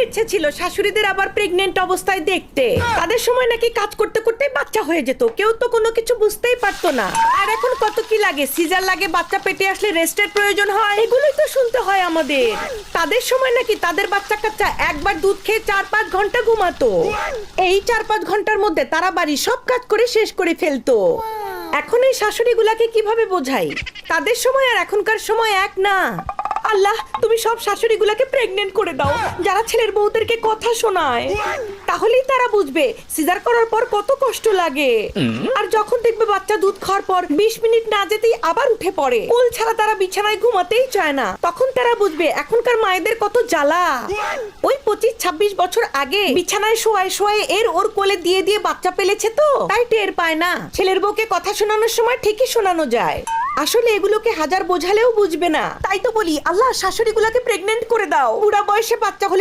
ইচ্ছে ছিল শাশুড়িদের আবার প্রেগনেন্ট অবস্থায় দেখতে। তাদের সময় নাকি কাজ করতে করতে বাচ্চা হয়ে যেত, কেউ তো কোনো কিছু বুঝতেই পারতো না। আর এখন কত কি লাগে, সিজার লাগে, বাচ্চা পেটে আসলে রেস্টের প্রয়োজন হয়, এগুলোই তো শুনতে হয় আমাদের। তাদের সময় নাকি তাদের বাচ্চা কাচ্চা একবার দুধ খেয়ে 4-5 ঘন্টা ঘুমাতো। এই 4-5 ঘন্টার মধ্যে তারা বাড়ির সব কাজ করে শেষ করে ফেলতো। এখন এই শাশুড়িগুলাকে কিভাবে বোঝাই? তাদের সময় আর এখনকার সময় এক না। আল্লাহ, তুমি সব শাশুড়িগুলাকে প্রেগনেন্ট করে দাও যারা ছেলের বউদেরকে কথা শোনায়। তাহলেই তারা বুঝবে সিজার করার পর কত কষ্ট লাগে। আর যখন দেখবে বাচ্চা দুধ খাওয়ার পর 20 মিনিট না যেতেই আবার উঠে পড়ে, কোল ছাড়া তারা বিছানায় ঘুমাতেই চায় না, তখন তারা বুঝবে এখনকার মায়েদের কত জ্বালা। ওই 25-26 বছর আগে বিছানায় শোয়ায় শোয়ায় এর ওর কোলে দিয়ে দিয়ে বাচ্চা পেলেছে, তো তাই টের পায় না। ছেলের বউকে কথা শোনানোর সময় ঠিকই শোনানো যায়, আসলে এগুলোকে হাজার বোঝালেও বুঝবে না। তাই তো বলি, আল্লাহ শাশুড়িগুলোকে প্রেগনেন্ট করে দাও, বুড়া বয়সে বাচ্চা হলে